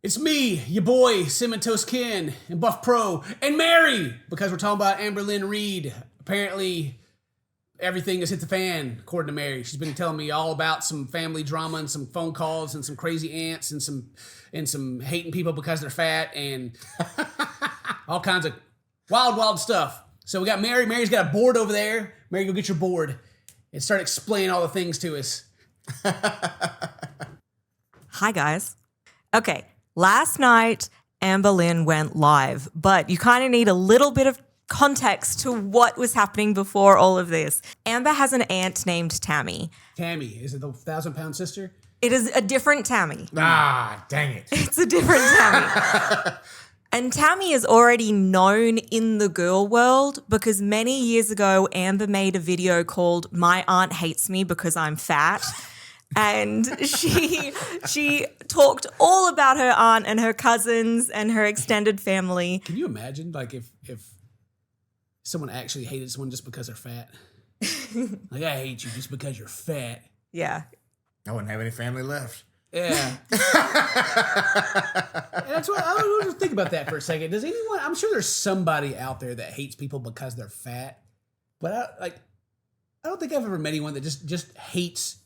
It's me, your boy, CinnamonToastKen, and Buff Pro, and Mary, because we're talking about Amberlynn Reid. Apparently, everything has hit the fan, according to Mary. She's been telling me all about some family drama and some phone calls and some crazy aunts and some hating people because they're fat and all kinds of wild stuff. So we got Mary. Mary's got a board over there. Mary, go get your board and start explaining all the things to us. Hi, guys. Okay. Last night, Amberlynn went live, but you kind of need a little bit of context to what was happening before all of this. Amber has an aunt named Tammy. Tammy, is it the 1,000-pound sister? It is a different Tammy. Ah, dang it. It's a different Tammy. And Tammy is already known in the girl world because many years ago, Amber made a video called My Aunt Hates Me Because I'm Fat. And she talked all about her aunt and her cousins and her extended family. Can you imagine, like, if someone actually hated someone just because they're fat? Like, I hate you just because you're fat. Yeah. I wouldn't have any family left. Yeah. And that's what I was just think about that for a second. Does anyone? I'm sure there's somebody out there that hates people because they're fat, but I don't think I've ever met anyone that just hates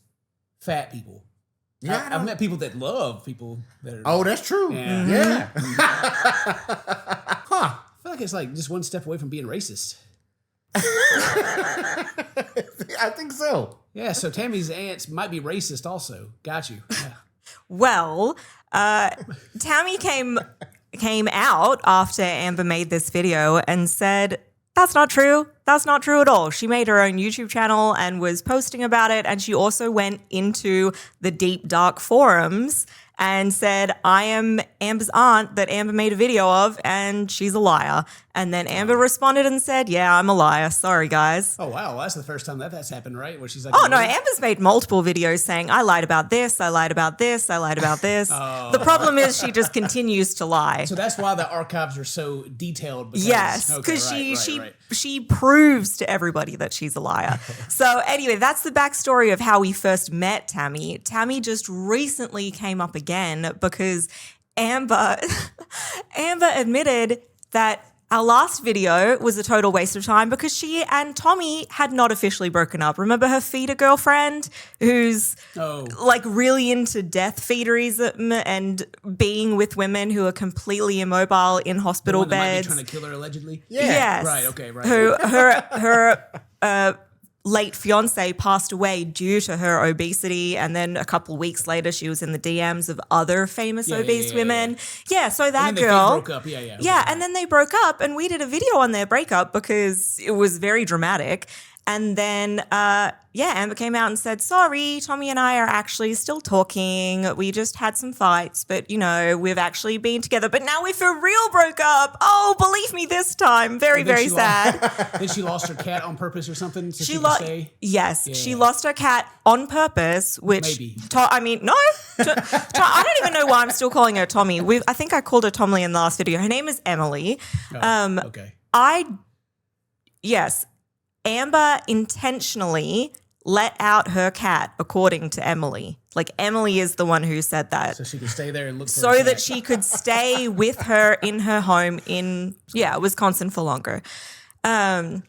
fat people. Yeah, I've met people that love people that are. Oh, that's true. Yeah. Yeah. Huh. I feel like it's like just one step away from being racist. I think so. Yeah, so Tammy's aunts might be racist also. Got you. Yeah. Well, Tammy came out after Amber made this video and said, that's not true. That's not true at all. She made her own YouTube channel and was posting about it. And she also went into the deep, dark forums and said, I am Amber's aunt that Amber made a video of, and she's a liar. And then Amber responded and said, yeah, I'm a liar. Sorry, guys. Oh, wow. Well, that's the first time that's happened, right? Where she's like, oh, no, Amber's made multiple videos saying, I lied about this, I lied about this, I lied about this. The problem is she just continues to lie. So that's why the archives are so detailed. Because, yes, because she proves to everybody that she's a liar. So anyway, that's the backstory of how we first met Tammy. Tammy just recently came up again because Amber admitted that our last video was a total waste of time because she and Tommy had not officially broken up. Remember her feeder girlfriend who's like really into death feederism and being with women who are completely immobile in hospital the one that beds. might be trying to kill her allegedly? Yeah. Yes. Right, okay, right. Her late fiance passed away due to her obesity, and then a couple of weeks later she was in the DMs of other famous obese women. Yeah, so that and then girl they broke up. Yeah. Okay. Yeah, and then they broke up, and we did a video on their breakup because it was very dramatic. And then, Amber came out and said, sorry, Tommy and I are actually still talking. We just had some fights, but, you know, we've actually been together. But now we for real broke up. Oh, believe me this time. Very, very sad. Then she lost her cat on purpose or something? So she Yes, she lost her cat on purpose, which... Maybe. No. I don't even know why I'm still calling her Tommy. I think I called her Tommy in the last video. Her name is Emily. Okay. Yes. Amber intentionally let out her cat, according to Emily. Like, Emily is the one who said that. So she could stay there and look for so her cat. that she could stay with her in her home in, Wisconsin for longer. Yes,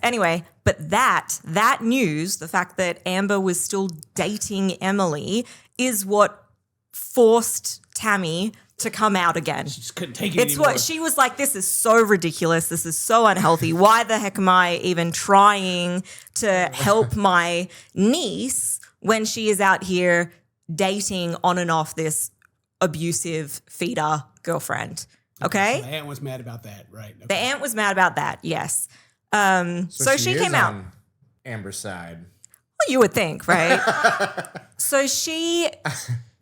anyway, but that news, the fact that Amber was still dating Emily, is what forced Tammy to come out again. She just couldn't take it anymore. What she was like, this is so ridiculous. This is so unhealthy. Why the heck am I even trying to help my niece when she is out here dating on and off this abusive feeder girlfriend? Okay? So the aunt was mad about that, right? Okay. The aunt was mad about that, yes. So she came out on Amber's side. Well, you would think, right? So she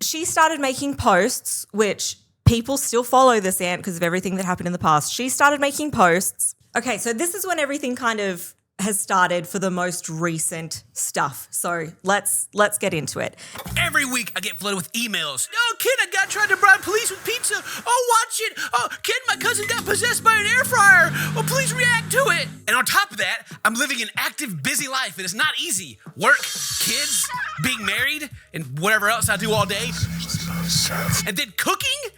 started making posts, which people still follow this aunt because of everything that happened in the past. She started making posts. Okay, so this is when everything kind of has started for the most recent stuff. So let's get into it. Every week I get flooded with emails. Oh, Ken, I got tried to bribe police with pizza. Oh, watch it. Oh, Ken, my cousin got possessed by an air fryer. Oh, please react to it. And on top of that, I'm living an active, busy life, and it's not easy. Work, kids, being married, and whatever else I do all day. And then cooking?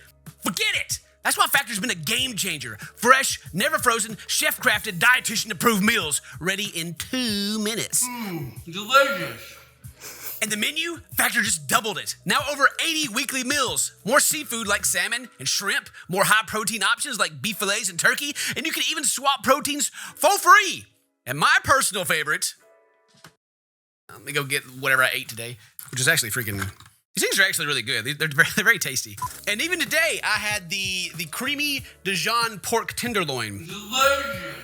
Forget it. That's why Factor's been a game changer. Fresh, never frozen, chef-crafted, dietitian-approved meals ready in 2 minutes. Delicious. And the menu, Factor just doubled it. Now over 80 weekly meals. More seafood like salmon and shrimp, more high-protein options like beef fillets and turkey, and you can even swap proteins for free. And my personal favorite, let me go get whatever I ate today, which is actually freaking... These things are actually really good. They're very tasty. And even today, I had the creamy Dijon pork tenderloin. Delicious.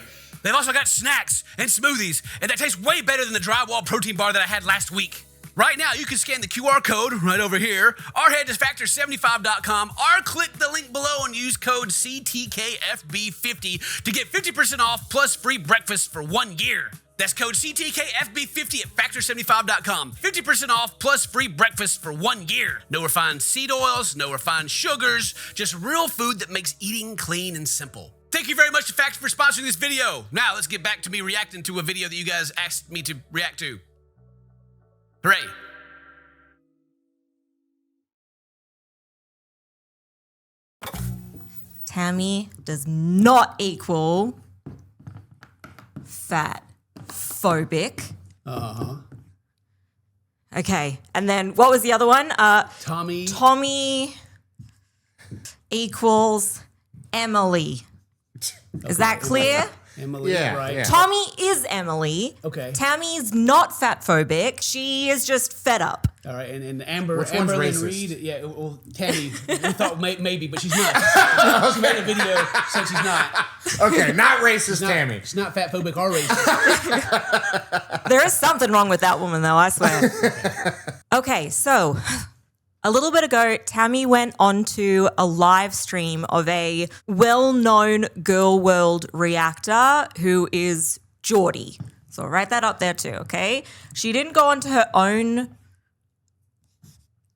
They've also got snacks and smoothies, and that tastes way better than the drywall protein bar that I had last week. Right now, you can scan the QR code right over here, or head to factor75.com, or click the link below and use code CTKFB50 to get 50% off plus free breakfast for 1 year. That's code CTKFB50 at factor75.com. 50% off plus free breakfast for 1 year. No refined seed oils, no refined sugars, just real food that makes eating clean and simple. Thank you very much to Factor for sponsoring this video. Now let's get back to me reacting to a video that you guys asked me to react to. Hooray. Tammy does not equal fat phobic. Uh-huh. Okay, and then what was the other one? Tommy equals Emily. Is that clear? Emily, Yeah, right? yeah. Tommy is Emily. Okay. Tammy's not fat phobic. She is just fed up. All right, and Which one's Amberlynn racist? Reid, yeah, well, Tammy, we thought maybe, but she's not. She made a video saying she's not. Okay, not racist, Tammy. She's not fat phobic or racist. There is something wrong with that woman, though, I swear. Okay, so a little bit ago, Tammy went onto a live stream of a well-known girl world reactor who is Geordie. So I'll write that up there too, okay? She didn't go onto her own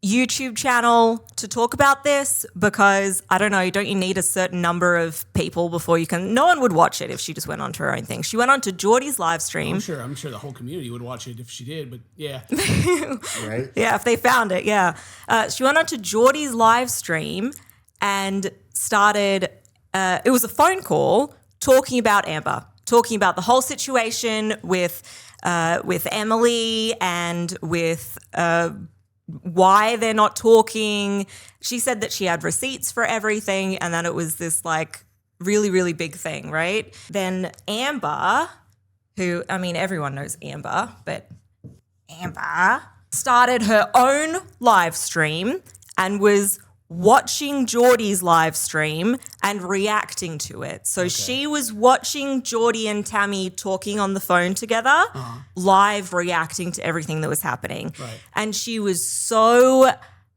YouTube channel to talk about this because, I don't know, don't you need a certain number of people before you can... No one would watch it if she just went onto her own thing. She went onto Geordie's live stream. I'm sure the whole community would watch it if she did, but yeah. Right? Yeah, if they found it, yeah. She went onto Geordie's live stream and started, it was a phone call talking about Amber, talking about the whole situation with Emily and with why they're not talking. She said that she had receipts for everything and that it was this like really, really big thing, right? Then Amber, who, I mean, everyone knows Amber, but Amber started her own live stream and was watching Geordie's live stream and reacting to it. So she was watching Geordie and Tammy talking on the phone together, live reacting to everything that was happening. Right. And she was so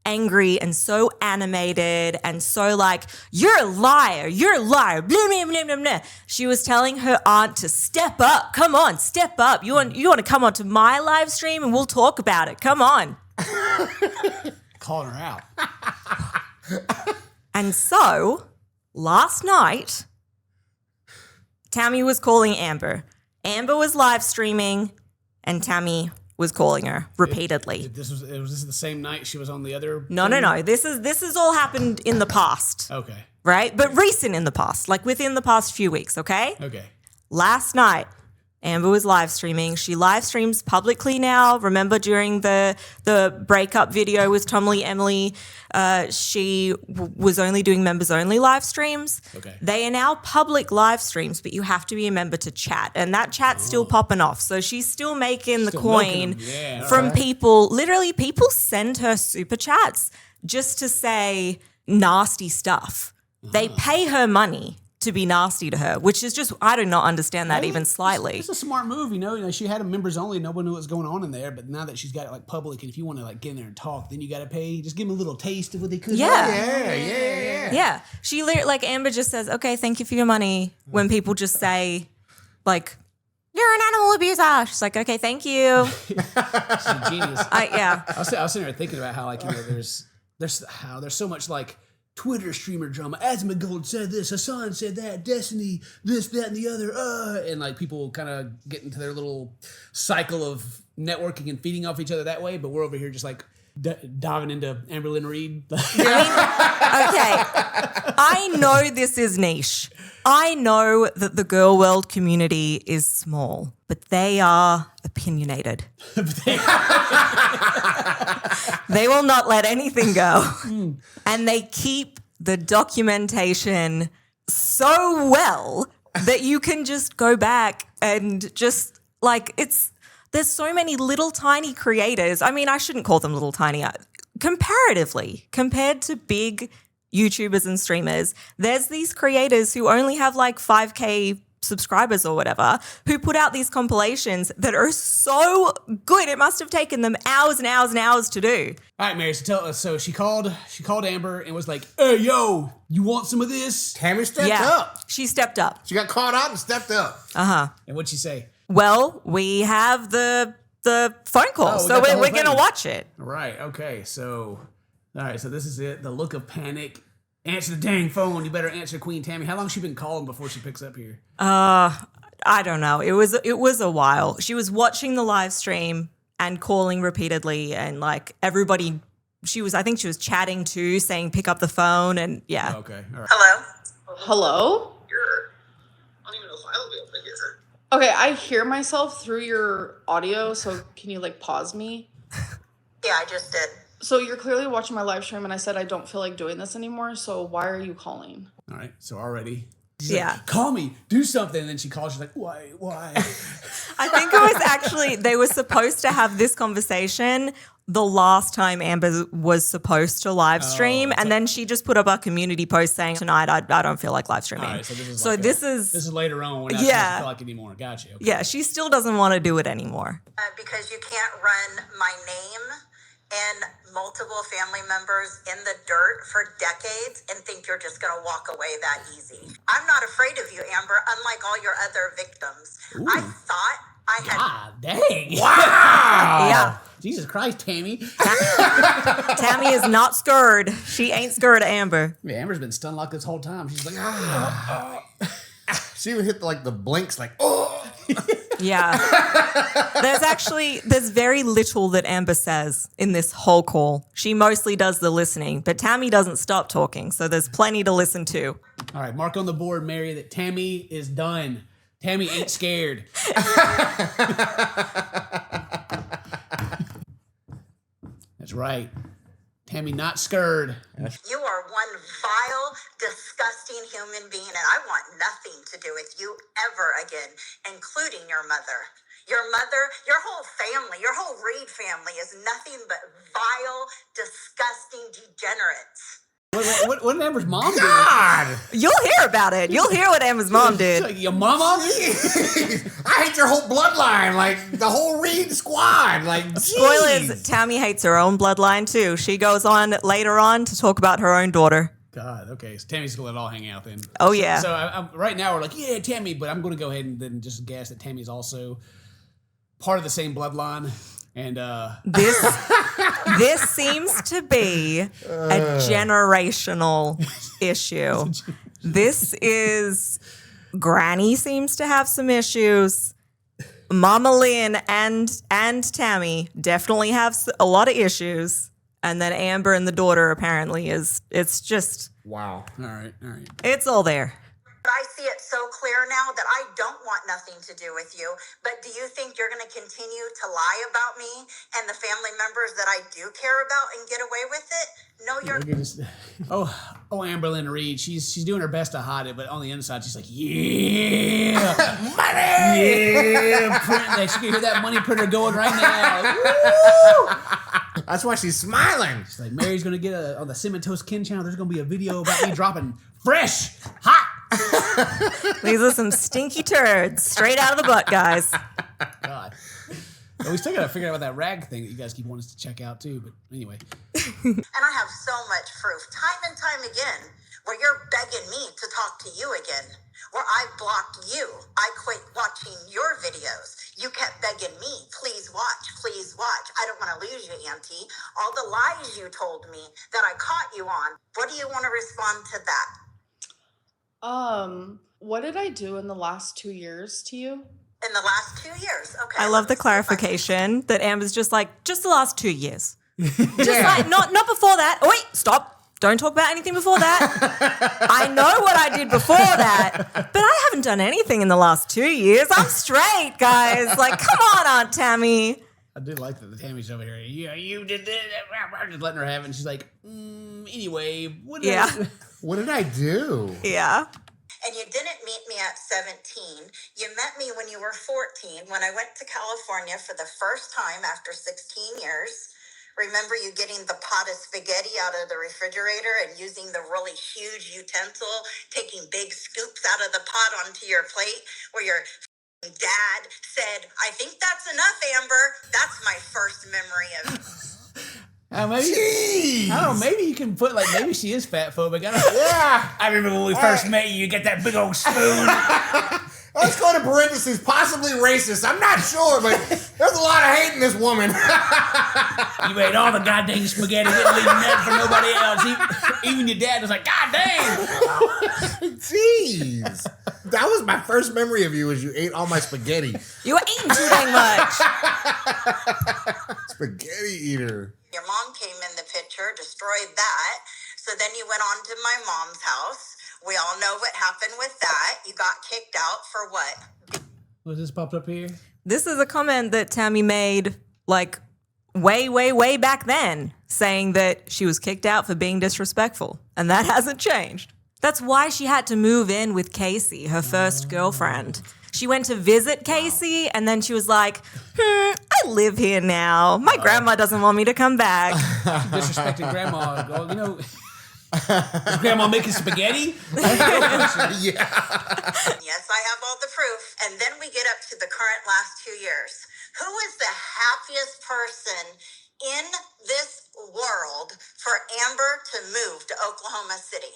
angry and so animated and so like, you're a liar, blah, blah, blah, blah, blah. She was telling her aunt to step up. Come on, step up. You want to come onto my live stream and we'll talk about it. Come on. Calling her out. And so, last night, Tammy was calling Amber. Amber was live streaming, and Tammy was calling her repeatedly. This is the same night she was on the other... No. This is all happened in the past, Okay. right? But recent in the past, like within the past few weeks, okay? Okay. Last night, Amber was live streaming. She live streams publicly now. Remember during the breakup video with Tommy Emily, she was only doing members only live streams. Okay. They are now public live streams, but you have to be a member to chat, and that chat's still popping off. So she's still making the Still coin milking 'em. Yeah, all from right. people. Literally, people send her super chats just to say nasty stuff. They pay her money to be nasty to her, which is just, I do not understand that even slightly. It's a smart move, you know. She had a members only, no one knew what was going on in there, but now that she's got it like public, and if you want to like get in there and talk, then you got to pay. Just give them a little taste of what they could. Yeah. Yeah. Yeah. She like Amber just says, okay, thank you for your money. When people just say like, you're an animal abuser. She's like, okay, thank you. She's a genius. Yeah. I was sitting there thinking about how like, you know, there's so much like Twitter streamer drama. Asmongold said this, Hassan said that, Destiny this, that, and the other, and like people kind of get into their little cycle of networking and feeding off each other that way. But we're over here just like diving into Amberlynn Reid. Okay, I know this is niche. I know that the girl world community is small, but they are opinionated. They will not let anything go. And they keep the documentation so well that you can just go back and just like there's so many little tiny creators. I mean, I shouldn't call them little tiny. Comparatively, compared to big YouTubers and streamers, there's these creators who only have like 5K subscribers or whatever, who put out these compilations that are so good. It must have taken them hours and hours and hours to do. All right, Mary. So tell us. So she called Amber and was like, "Hey, yo, you want some of this?" Tammy stepped up. She stepped up. She got caught out and stepped up. And what'd she say? Well, we have the phone call, Oh, we so got the we're whole going to thing. watch it. Right. Okay. So, all right. So this is it. The look of panic. Answer the dang phone. You better answer, Queen Tammy. How long has she been calling before she picks up here? I don't know. It was a while. She was watching the live stream and calling repeatedly, and like everybody, I think she was chatting too, saying pick up the phone, and yeah. Oh, okay. All right. Hello? Hello? I don't even know if I'll be able to hear her. Okay, I hear myself through your audio, so can you like pause me? Yeah, I just did. So you're clearly watching my live stream and I said I don't feel like doing this anymore, so why are you calling? All right. So already. She's Yeah. like, call me. Do something. And then she calls. She's like, why? I think it was actually, they were supposed to have this conversation the last time Amber was supposed to live stream, and then she just put up a community post saying, tonight I don't feel like live streaming. All right. So this is this this is later on when I Yeah. don't feel like anymore. Gotcha. Okay. yeah, she still doesn't want to do it anymore. Because you can't run my name and multiple family members in the dirt for decades and think you're just going to walk away that easy. I'm not afraid of you, Amber, unlike all your other victims. I thought I had... Ah, dang. Wow. Yeah. Jesus Christ, Tammy. Tammy is not scared. She ain't scared of Amber. Yeah, Amber's been stunned like this whole time. She's like, She even hit like the blinks like, oh. Yeah. There's very little that Amber says in this whole call. She mostly does the listening, but Tammy doesn't stop talking, so there's plenty to listen to. all right, mark on the board, Mary, that Tammy is done. Tammy ain't scared. That's right. Tammy not scared. You are one vile, disgusting human being, and I want nothing to do with you ever again, including your mother. Your mother, your whole family, your whole Reid family is nothing but vile, disgusting degenerates. What did Amber's mom do? God. You'll hear about it. You'll hear what Amber's mom She's did. like, your mama? I hate your whole bloodline, like the whole Reid squad. Like, Spoilers, jeez. Tammy hates her own bloodline too. She goes on later on to talk about her own daughter. God, okay. So Tammy's gonna let it all hang out then. Oh, yeah. So right now we're like, yeah, Tammy, but I'm gonna go ahead and then just guess that Tammy's also part of the same bloodline. And This seems to be a generational issue. This is Granny seems to have some issues. Mama Lynn and Tammy definitely have a lot of issues. And then Amber and the daughter apparently it's just, Wow. all right. it's all there. But I see it so clear now that I don't want nothing to do with you. But do you think you're going to continue to lie about me and the family members that I do care about and get away with it? No, you're... Amberlynn Reid, she's doing her best to hide it, but on the inside she's like, yeah, money, yeah, print that. She can hear that money printer going right now. Woo! That's why she's smiling. She's like, Mary's gonna get on the CinnamonToastKen channel. There's gonna be a video about me dropping fresh, hot. These are some stinky turds straight out of the butt, guys. God. But we still gotta figure out that rag thing that you guys keep wanting us to check out too. But anyway. And I have so much proof, time and time again, where you're begging me to talk to you again, where I blocked you. I quit watching your videos. You kept begging me, please watch, please watch. I don't want to lose you, Auntie. All the lies you told me that I caught you on. What do you want to respond to that? What did I do in the last 2 years to you? In the last 2 years, okay. I love the clarification that Amber's just like, just the last 2 years. Just like, not before that. Oh, wait, stop. Don't talk about anything before that. I know what I did before that, but I haven't done anything in the last 2 years. I'm straight, guys. Like, come on, Aunt Tammy. I did like that the Tammy's over here. Yeah, you did this. Just letting her have it. And she's like, anyway, what did I do? Yeah. And you didn't meet me at 17. You met me when you were 14, when I went to California for the first time after 16 years. Remember you getting the pot of spaghetti out of the refrigerator and using the really huge utensil, taking big scoops out of the pot onto your plate, where your dad said, I think that's enough, Amber. That's my first memory of maybe, I don't know, maybe you can put, like, maybe she is fat phobic. I remember when we first met you get that big old spoon. Let's go to parentheses, possibly racist. I'm not sure, but there's a lot of hate in this woman. You ate all the goddamn spaghetti, didn't leave nothing for nobody else. Even your dad was like, God damn. Jeez. That was my first memory of you, is you ate all my spaghetti. You were eating too dang much. Spaghetti eater. Your mom came in the picture, destroyed that. So then you went on to my mom's house. We all know what happened with that. You got kicked out for what? Was this popped up here? This is a comment that Tammy made, like, way back then, saying that she was kicked out for being disrespectful. And that hasn't changed. That's why she had to move in with Casey, her first girlfriend. She went to visit Casey, and then she was like, I live here now. My grandma doesn't want me to come back. Disrespected grandma. Well, you know, is grandma making spaghetti? Yeah. Yes, I have all the proof. And then we get up to the current last 2 years. Who is the happiest person in this world for Amber to move to Oklahoma City?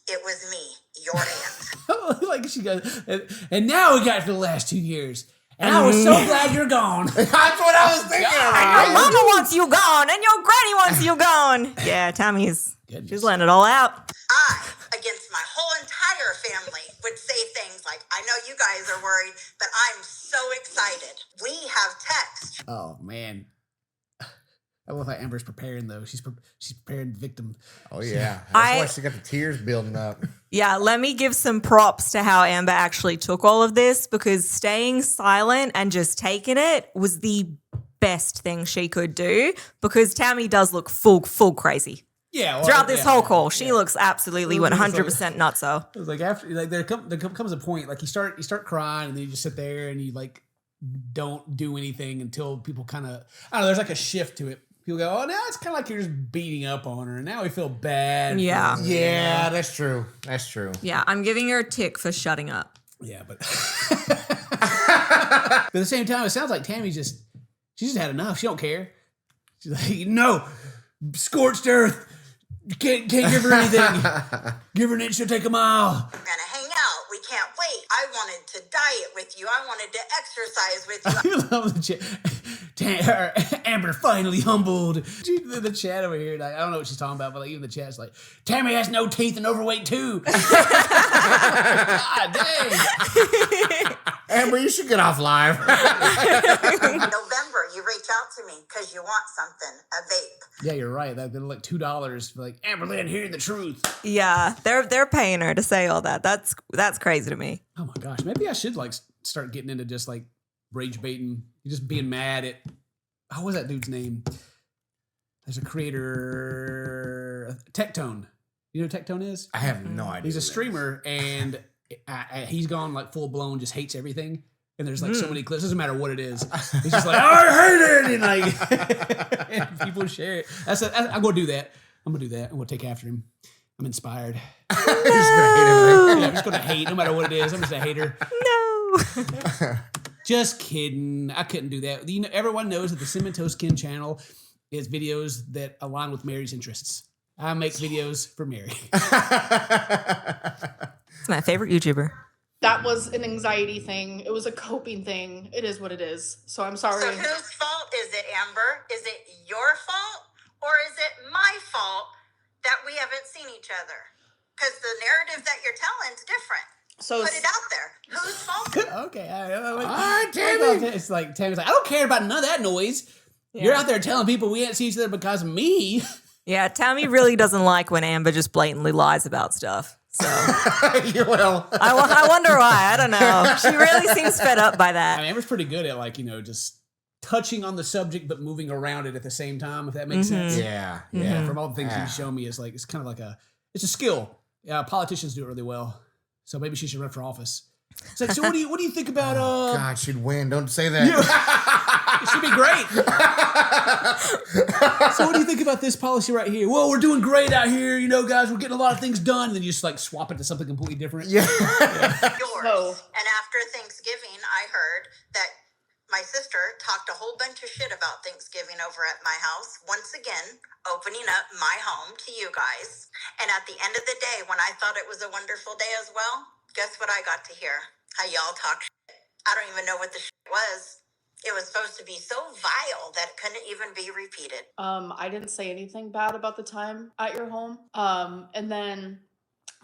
It was me, your aunt. Like she goes, and now we got to the last 2 years. And I was so glad you're gone. That's what I was thinking. Your mama wants you gone, and your granny wants you gone. Yeah, Tammy's, she's letting it all out. I, against my whole entire family, would say things like, I know you guys are worried, but I'm so excited. We have text. Oh, man. I love how Amber's preparing, though. She's preparing the victim. Oh, yeah. That's why she got the tears building up. Yeah, let me give some props to how Amber actually took all of this, because staying silent and just taking it was the best thing she could do, because Tammy does look full crazy. Yeah. Well, throughout this whole call, she looks absolutely 100% nutso. It was like after, like there comes a point, like you start crying, and then you just sit there and you like don't do anything until people kind of, I don't know, there's like a shift to it. People go, oh, now it's kind of like you're just beating up on her, and now we feel bad. Yeah. Yeah, that's true. That's true. Yeah, I'm giving her a tick for shutting up. Yeah, but at the same time, it sounds like Tammy she just had enough. She don't care. She's like, no, scorched earth. You can't give her anything. Give her an inch, she'll take a mile. We're gonna hang out. We can't wait. I wanted to diet with you. I wanted to exercise with you. I love the chat. Amber finally humbled. The chat over here, like, I don't know what she's talking about, but like even the chat's like, Tammy has no teeth and overweight too. God dang. Amber, you should get off live. November, you reach out to me because you want something, a vape. Yeah, you're right. They're like $2 for like Amberlynn hearing the truth. Yeah, they're paying her to say all that. That's crazy to me. Oh my gosh, maybe I should like start getting into just like rage baiting, just being mad at. What was that dude's name? There's a creator, Tectone. You know who Tectone is? I have no idea. He's a streamer, and he's gone like full blown, just hates everything. And there's like so many clips. Doesn't matter what it is. He's just like, oh, I hate it, and like and people share it. I'm gonna do that. I'm gonna do that. I'm gonna take after him. I'm inspired. He's gonna hate him. Yeah, I'm just gonna hate, no matter what it is. I'm just a hater. No. Just kidding. I couldn't do that. You know, everyone knows that the CinnamonToastKen channel is videos that align with Mary's interests. I make videos for Mary. It's my favorite YouTuber. That was an anxiety thing. It was a coping thing. It is what it is. So I'm sorry. So whose fault is it, Amber? Is it your fault or is it my fault that we haven't seen each other? Because the narrative that you're telling is different. So put it out there. Whose fault? Okay. All right, Tammy. It's like Tammy's like, I don't care about none of that noise. You're out there telling people we ain't see each other because of me. Yeah, Tammy really doesn't like when Amber just blatantly lies about stuff. So Well, I wonder why. I don't know. She really seems fed up by that. I mean, Amber's pretty good at like, just touching on the subject but moving around it at the same time, if that makes sense. yeah. From all the things you show me, it's like it's kind of like it's a skill. Yeah, politicians do it really well. So maybe she should run for office. It's like, so what do you think about God, she'd win. Don't say that. It should be great. So what do you think about this policy right here? Well, we're doing great out here, guys. We're getting a lot of things done. And then you just like swap it to something completely different. Yeah. Yours. Oh. And after Thanksgiving, I heard that my sister talked a whole bunch of shit about Thanksgiving over at my house. Once again, opening up my home to you guys. And at the end of the day, when I thought it was a wonderful day as well, guess what I got to hear? How y'all talk shit. I don't even know what the shit was. It was supposed to be so vile that it couldn't even be repeated. I didn't say anything bad about the time at your home. And then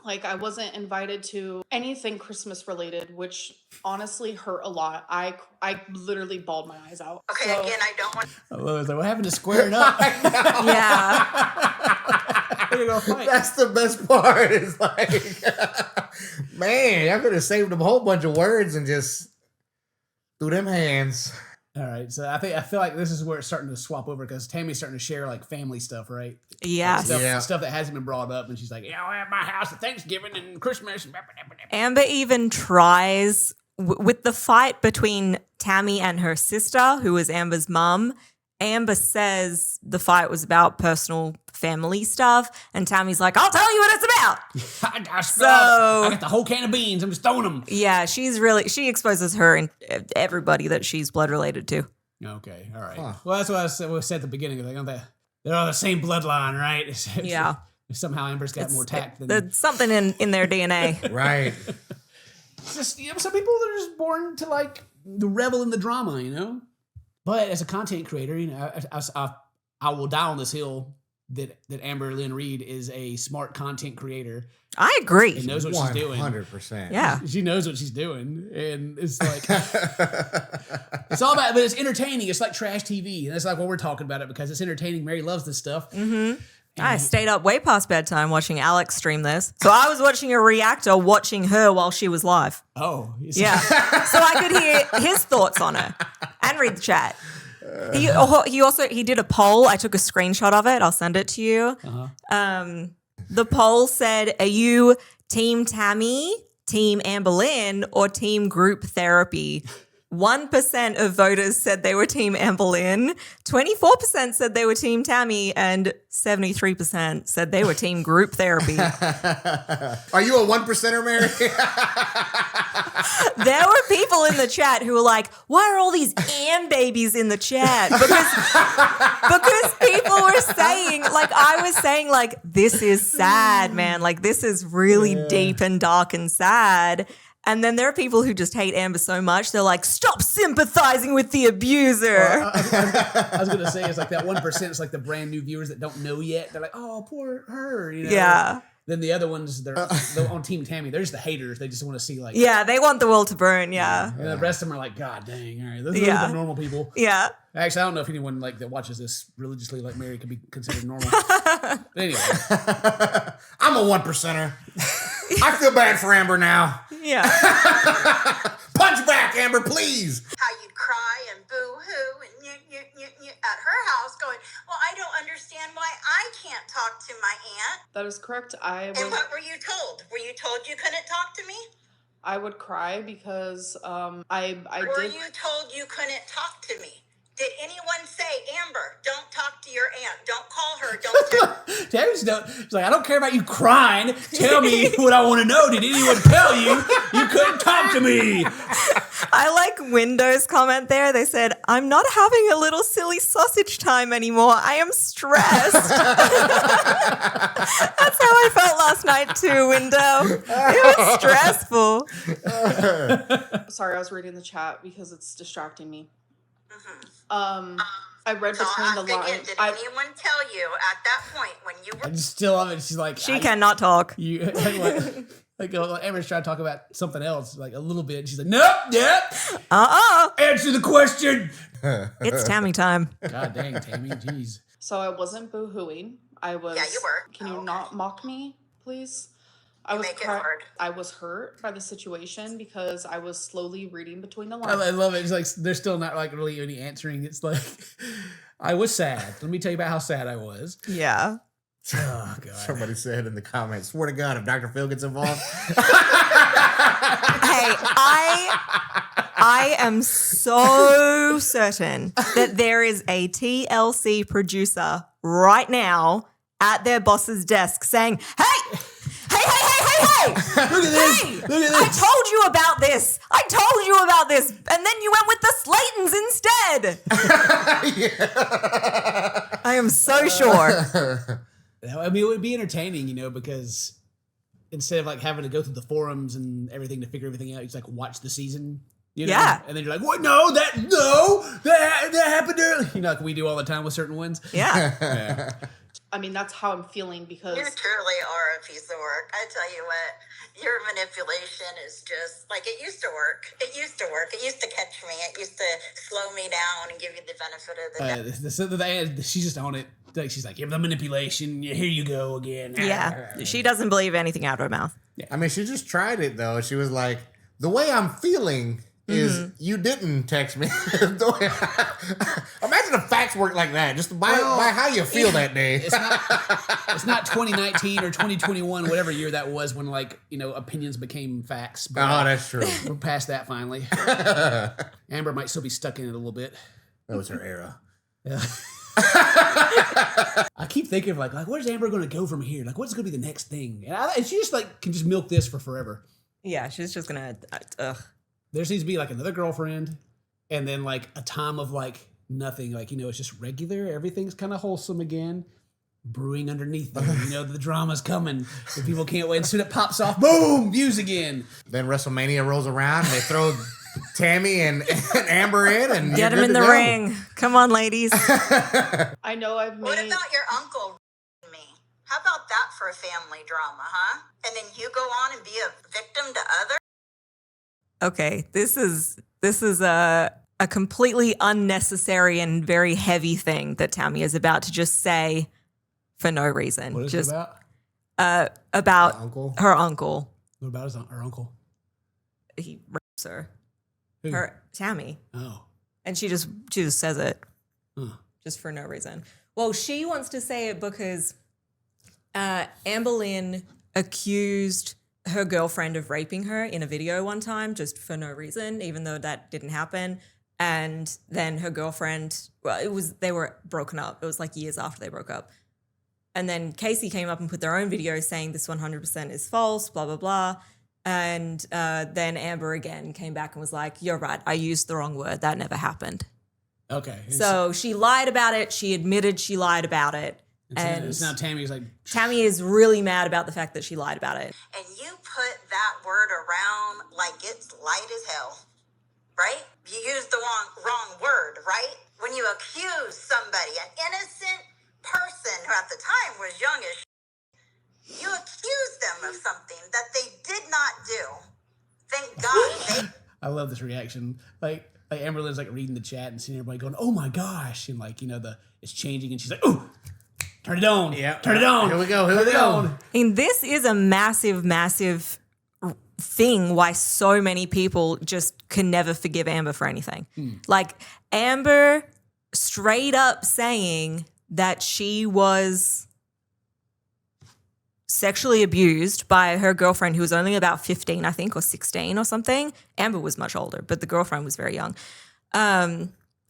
I wasn't invited to anything Christmas related, which honestly hurt a lot. I literally bawled my eyes out. Okay, So- again, I don't want What happened to squaring up? Yeah. We're gonna fight. That's the best part. Is like, man, I could have saved them a whole bunch of words and just threw them hands. All right, so I feel like this is where it's starting to swap over because Tammy's starting to share like family stuff, right? Yes. Stuff that hasn't been brought up, and she's like, "Yeah, at my house at Thanksgiving and Christmas." Amber even tries with the fight between Tammy and her sister, who is Amber's mom. Amber says the fight was about personal family stuff, and Tammy's like, "I'll tell you what it's about." I got the whole can of beans. I'm just throwing them. Yeah, she exposes her and everybody that she's blood related to. Okay, all right. Well, that's what I said at the beginning. Like, they're all the same bloodline, right? Yeah. Somehow Amber's got more tact than There's something in their DNA. Right. It's just some people are just born to like the revel in the drama, But as a content creator, I will die on this hill that Amberlynn Reid is a smart content creator. I agree. And knows what she's doing. 100%. Yeah. She knows what she's doing. And it's like, it's all about, but it's entertaining. It's like trash TV. And that's like what we're talking about it because it's entertaining. Mary loves this stuff. Mm-hmm. I stayed up way past bedtime watching Alex stream this. So I was watching a reactor watching her while she was live. Oh. Yeah. So I could hear his thoughts on her and read the chat. He did a poll. I took a screenshot of it. I'll send it to you. Uh-huh. The poll said, are you Team Tammy, Team Amberlynn, or Team Group Therapy? 1% of voters said they were Team Amberlynn, 24% said they were Team Tammy, and 73% said they were Team Group Therapy. Are you a 1%er, Mary? There were people in the chat who were like, why are all these Am babies in the chat? Because people were saying, like I was saying, like, this is sad, man. Like, this is really deep and dark and sad. And then there are people who just hate Amber so much, they're like, stop sympathizing with the abuser. Well, I was going to say, it's like that 1% is like the brand new viewers that don't know yet. They're like, oh, poor her. Yeah. Then the other ones, they're on Team Tammy. They're just the haters. They just want to see like. Yeah, they want the world to burn, yeah. And the rest of them are like, God dang, all right. Those are the normal people. Yeah. Actually, I don't know if anyone like that watches this religiously like Mary could be considered normal. But anyway. I'm a 1%er. I feel bad for Amber now. Yeah. Punch back, Amber, please. How you'd cry and boo-hoo and you at her house going, well, I don't understand why I can't talk to my aunt. That is correct. And what were you told? Were you told you couldn't talk to me? I would cry because Were you told you couldn't talk to me? Did anyone say, Amber, don't talk to your aunt. Don't call her. Don't text. She's like, I don't care about you crying. Tell me what I want to know. Did anyone tell you couldn't talk to me? I like Windows comment there. They said, I'm not having a little silly sausage time anymore. I am stressed. That's how I felt last night too, Window. It was stressful. Sorry, I was reading the chat because it's distracting me. Mm-hmm. I read between the lines. Did anyone tell you at that point when you were... I just still love it. She's like... She cannot talk. Like Amber's trying to talk about something else, like a little bit. And she's like, nope, yep. Answer the question. It's Tammy time. God dang, Tammy, jeez. So I wasn't boo-hooing. I was. Yeah, you were. Can you not mock me, please? Make it hard. I was hurt by the situation because I was slowly reading between the lines. I love it. It's like they're still not like really any answering. It's like I was sad. Let me tell you about how sad I was. Yeah. Oh god. Somebody said in the comments, swear to God, if Dr. Phil gets involved. Hey, I am so certain that there is a TLC producer right now at their boss's desk saying, hey, Look at this. hey, Look at I this. told you about this. I told you about this. And then you went with the Slaytons instead. I am so sure. I mean, it would be entertaining, because instead of like having to go through the forums and everything to figure everything out, you just like watch the season. Yeah. And then you're like, what? No, that happened earlier. Like we do all the time with certain ones. Yeah. I mean, that's how I'm feeling because You truly are a piece of work. I tell you what, your manipulation is just like it used to work. It used to work. It used to catch me. It used to slow me down and give you the benefit of the doubt. She's just on it. Like she's like, the manipulation. Here you go again. Yeah. She doesn't believe anything out of her mouth. I mean, she just tried it though. She was like, the way I'm feeling is you didn't text me. Imagine if facts work like that. Just by how you feel that day. It's not 2019 or 2021, whatever year that was when opinions became facts. But Oh, that's true. we're past that finally. Amber might still be stuck in it a little bit. That was her era. Yeah. I keep thinking of like where's Amber going to go from here? Like, what's going to be the next thing? And she just can just milk this for forever. Yeah, she's just gonna. There seems to be like another girlfriend, and then like a time of nothing. It's just regular. Everything's kind of wholesome again. Brewing underneath there. The drama's coming. The people can't wait. And soon it pops off. Boom! Views again. Then WrestleMania rolls around and they throw Tammy and Amber in and Get him in the ring. Come on, ladies. I know I've What made. about your uncle and me? How about that for a family drama, huh? And then you go on and be a victim to others? Okay, this is a completely unnecessary and very heavy thing that Tammy is about to just say for no reason. What is just, it about? About Uncle? her uncle. What about her uncle? He rapes her. Who? Her Tammy. Oh. And she just says it. Huh. Just for no reason. Well, she wants to say it because Amberlynn accused her girlfriend of raping her in a video one time, just for no reason, even though that didn't happen. And then her girlfriend, they were broken up. It was like years after they broke up. And then Casey came up and put their own video saying this 100% is false, blah, blah, blah. And then Amber again came back and was like, you're right, I used the wrong word. That never happened. Okay. So she lied about it. She admitted she lied about it. And it's now Tammy's like, Tammy is really mad about the fact that she lied about it. And you put that word around like it's light as hell, right? You used the wrong word, right? When you accuse somebody, an innocent person who at the time was young as you accused them of something that they did not do. Thank God I love this reaction. Like Amberlynn's like reading the chat and seeing everybody going, oh my gosh. And it's changing and she's like, oh, turn it on. Yeah. Turn it on. Here we go. Turn it on. I mean, this is a massive, massive thing why so many people just can never forgive Amber for anything. Like Amber straight up saying that she was sexually abused by her girlfriend who was only about 15, I think, or 16 or something. Amber was much older, but the girlfriend was very young.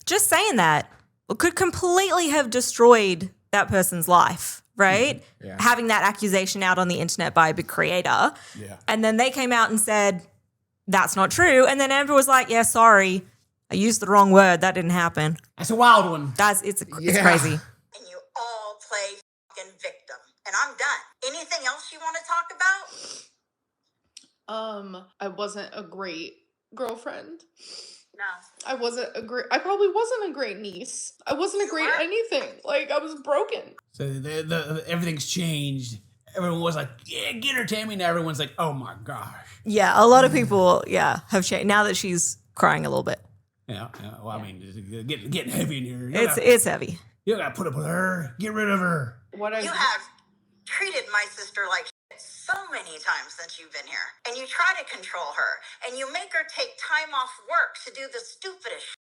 Just saying that could completely have destroyed that person's life, right? Yeah. Having that accusation out on the internet by a big creator. Yeah. And then they came out and said, that's not true. And then Amber was like, yeah, sorry. I used the wrong word. That didn't happen. That's a wild one. It's crazy. and you all play fucking victim. And I'm done. Anything else you want to talk about? I wasn't a great girlfriend. No. I probably wasn't a great niece. I wasn't a great anything. Like, I was broken. So everything's changed. everyone was like, yeah, get her, Tammy. Now everyone's like, oh my gosh. Yeah, a lot of people, have changed now that she's crying a little bit. Yeah. Well, I mean, it's getting heavy in here. It's heavy. You gotta put up with her. Get rid of her. You have treated my sister like shit so many times since you've been here. And you try to control her. And you make her take time off work to do the stupidest shit.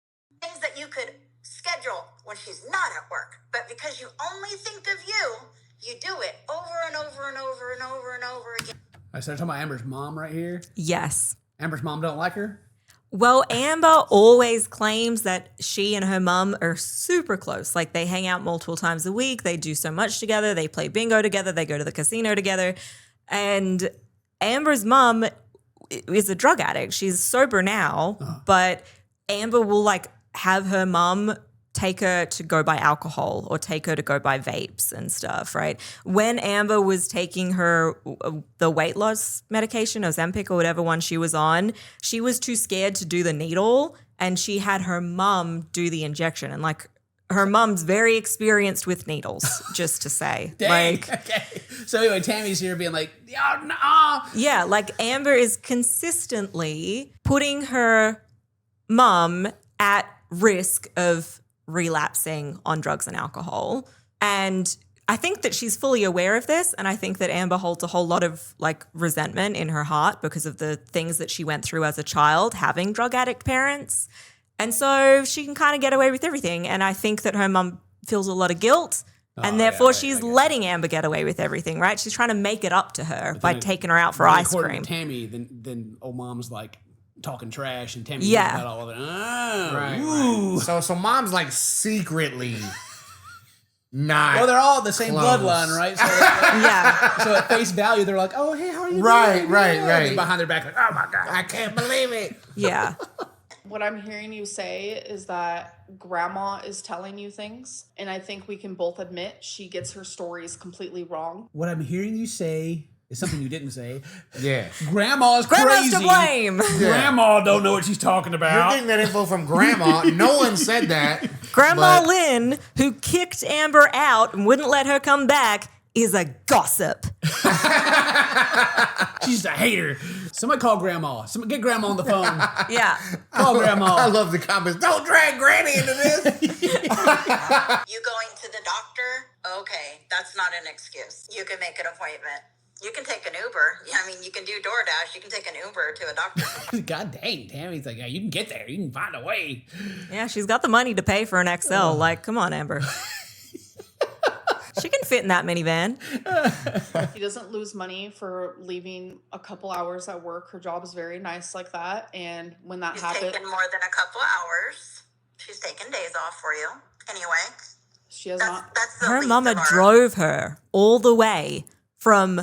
Things that you could schedule when she's not at work. But because you only think of you do it over and over and over and over and over again. I started talking about Amber's mom right here. Yes. Amber's mom don't like her? Well, Amber always claims that she and her mum are super close. Like they hang out multiple times a week. They do so much together. They play bingo together. They go to the casino together. And Amber's mum is a drug addict. She's sober now, but Amber will like have her mum take her to go buy alcohol or take her to go buy vapes and stuff, right? When Amber was taking her the weight loss medication, Ozempic or whatever one she was on, she was too scared to do the needle and she had her mum do the injection. And like her mum's very experienced with needles, just to say. Dang. Like, Okay. So anyway, Tammy's here being like, oh, no. yeah, like Amber is consistently putting her mum at risk of relapsing on drugs and alcohol. And I think that she's fully aware of this. And I think that Amber holds a whole lot of like resentment in her heart because of the things that she went through as a child, having drug addict parents. And so she can kind of get away with everything. And I think that her mum feels a lot of guilt. And therefore she's letting Amber get away with everything, right? She's trying to make it up to her by taking her out for ice cream. Tammy, then old mom's like talking trash and Tammy about all of it. Oh, Right. So mom's like secretly not. Well, they're all the same close. bloodline, right? So, so at face value, they're like, oh, hey, how are you doing? Right. And behind their back, like, oh my God, I can't believe it. Yeah. What I'm hearing you say is that grandma is telling you things. And I think we can both admit she gets her stories completely wrong. What I'm hearing you say is something you didn't say. Yeah. Grandma's Grandma's crazy. to blame. Grandma don't know what she's talking You're about. getting that info from grandma. No one said that. Grandma but- Lynn, who kicked Amber out and wouldn't let her come back, is a gossip. She's a hater. Somebody call grandma. Somebody get grandma on the phone. Yeah. Call grandma. I love the comments. Don't drag granny into this. You going to the doctor? Okay, that's not an excuse. You can make an appointment. You can take an Uber. Yeah, I mean, you can do DoorDash. You can take an Uber to a doctor. God dang, Tammy's like, yeah, you can get there. You can find a way. Yeah, she's got the money to pay for an XL. Like, come on, Amber. She can fit in that minivan. She doesn't lose money for leaving a couple hours at work. Her job is very nice like that. And when that She's happens, taken more than a couple hours. She's taken days off for you. Anyway, she has not. that's the Her least mama of our- drove her all the way from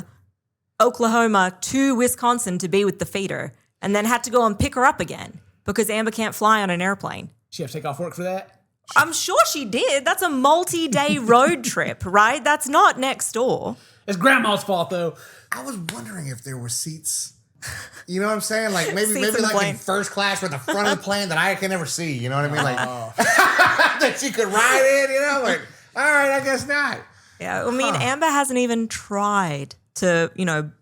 Oklahoma to Wisconsin to be with the feeder and then had to go and pick her up again because Amber can't fly on an airplane. She have to take off work for that? I'm sure she did. That's a multi-day road trip, right? That's not next door. It's grandma's fault, though. I was wondering if there were seats. You know what I'm saying? Like maybe Seats in the like plane. in first class or the front of the plane that I can never see. You know what I mean? Like that she could ride in. You know, like all right, I guess not. Yeah, I mean, Amber hasn't even tried to,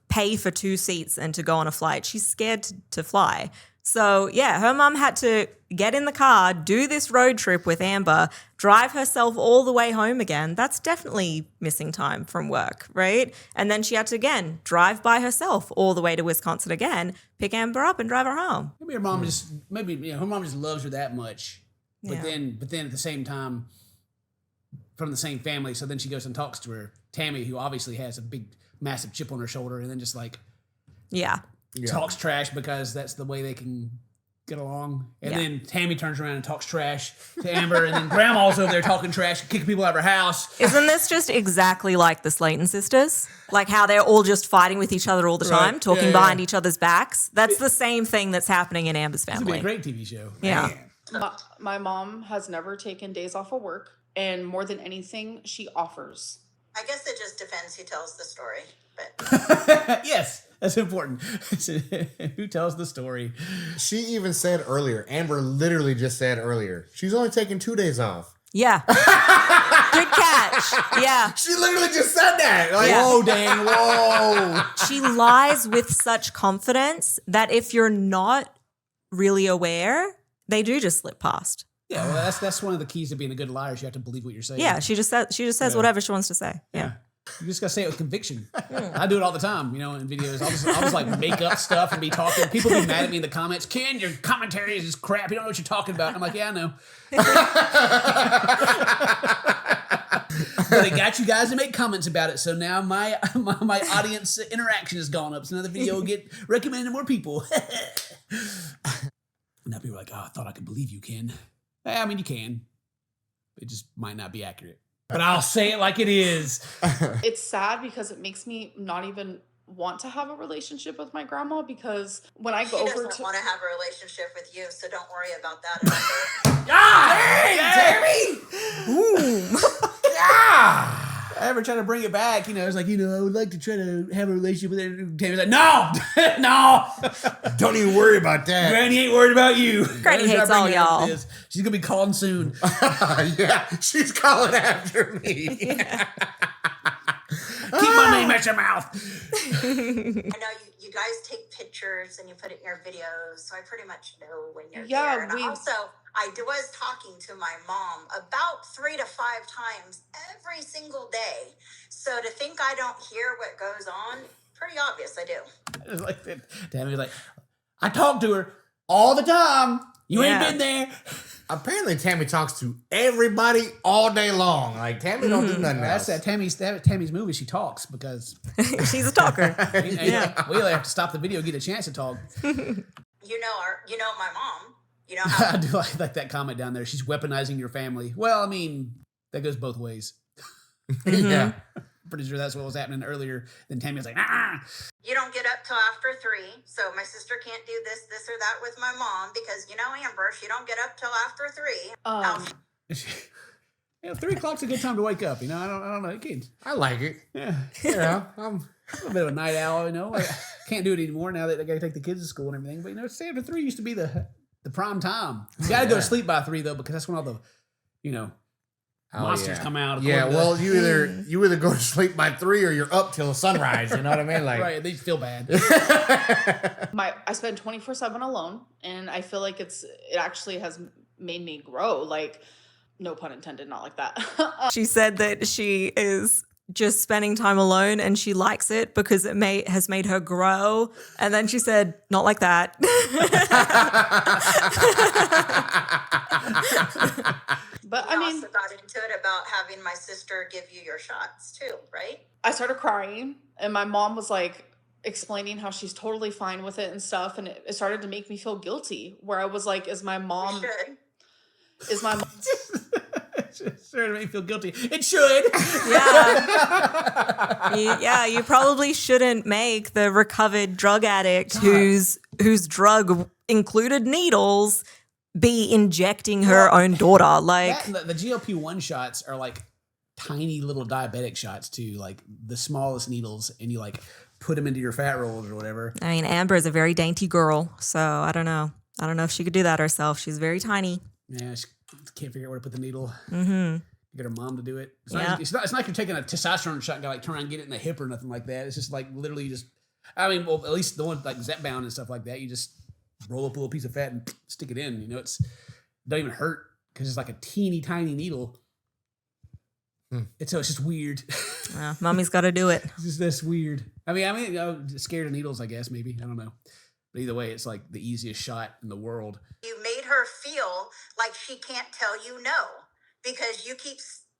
pay for 2 seats and to go on a flight. She's scared to fly. So, yeah, her mom had to get in the car, do this road trip with Amber, drive herself all the way home again. That's definitely missing time from work, right? And then she had to, again, drive by herself all the way to Wisconsin again, pick Amber up and drive her home. Maybe her mom her mom just loves her that much. But Yeah. then at the same time, from the same family, so then she goes and talks to her Tammy, who obviously has a big, massive chip on her shoulder, and then just like Yeah. talks trash because that's the way they can get along. And Yeah. then Tammy turns around and talks trash to Amber, and then Grandma's over there talking trash, kicking people out of her house. Isn't this just exactly like the Slayton sisters? Like how they're all just fighting with each other all the time, Right. talking Yeah, behind yeah. each other's backs? That's the same thing that's happening in Amber's This would be a family. great TV show. Yeah. My mom has never taken days off of work. And more than anything, she offers. I guess it just depends who tells the story. But Yes, that's important. Who tells the story? She even said earlier. Amber literally just said earlier. She's only taking 2 days off. Yeah. Good cat. Yeah. She literally just said that. Like, Yeah. whoa, Dan, whoa. She lies with such confidence that if you're not really aware, they do just slip past. Yeah, well, that's one of the keys to being a good liar. You have to believe what you're saying. Yeah, she just says whatever she wants to say. Yeah. You just gotta say it with conviction. I do it all the time, in videos. I'll just like make up stuff and be talking. People be mad at me in the comments. Ken, your commentary is just crap. You don't know what you're talking about. I'm like, yeah, I know. But it got you guys to make comments about it. So now my audience interaction has gone up. So now the video will get recommended to more people. Now people are like, oh, I thought I could believe you, Ken. I mean, you can. It just might not be accurate. But I'll say it like it is. It's sad because it makes me not even want to have a relationship with my grandma, because when I go She over doesn't to want to have a relationship with you, so don't worry about that. Dang, Tammy! Yeah! I ever try to bring it back, it's like, I would like to try to have a relationship with her. Tammy's like, no! No! Don't even worry about that. Granny ain't worried about you. Granny hates all y'all. She's going to be calling soon. Yeah, she's calling after me. Keep my name out your mouth. I know you guys take pictures and you put it in your videos, so I pretty much know when you're here. And also, I was talking to my mom about 3 to 5 times every single day. So to think I don't hear what goes on, pretty obvious I do. It's like Tammy was like, I talk to her all the time. You ain't been there. Apparently, Tammy talks to everybody all day long. Like, Tammy don't do nothing else. That's Tammy's movie. She talks because She's a talker. we have to stop the video, get a chance to talk. You know my mom. You know how I do like that comment down there. She's weaponizing your family. Well, I mean, that goes both ways. Yeah. Pretty sure that's what was happening earlier. Then Tammy was like, ah. you don't get up till after 3, so my sister can't do this or that with my mom because Amber, she don't get up till after 3. 3 o'clock's a good time to wake up. I don't know, kids. I like it. Yeah, I'm a little bit of a night owl. I can't do it anymore now that I got to take the kids to school and everything. But stay after 3 used to be the prime time. You got to go to sleep by 3 though, because that's when all the monsters come out. Yeah, well, you either go to sleep by 3 or you're up till sunrise. You know what I mean? Like, right, they feel bad. I spend 24/7 alone, and I feel like it actually has made me grow. Like, no pun intended, not like that. She said that she is just spending time alone and she likes it because it has made her grow. And then she said, not like that. But I also got into it about having my sister give you your shots too, right? I started crying, and my mom was like explaining how she's totally fine with it and stuff, and it started to make me feel guilty, where I was like, is my mom Sure, to make me feel guilty. It should. Yeah. You probably shouldn't make the recovered drug addict whose drug included needles be injecting her own daughter. Like the GLP-1 shots are like tiny little diabetic shots too, like the smallest needles, and you like put them into your fat rolls or whatever. I mean, Amber is a very dainty girl, so I don't know if she could do that herself. She's very tiny. Yeah, she can't figure out where to put the needle. Mm-hmm. Get her mom to do it. It's not like you're taking a testosterone shot and gotta like turn around and get it in the hip or nothing like that. It's just like literally just. I mean, well, at least the one like Zepbound and stuff like that, you just roll up a little piece of fat and stick it in. It don't even hurt because it's like a teeny tiny needle. It's just weird. Mommy's got to do it. That's weird. I mean, scared of needles, I guess, maybe. I don't know. But either way, it's like the easiest shot in the world. You made her feel like she can't tell you no because you keep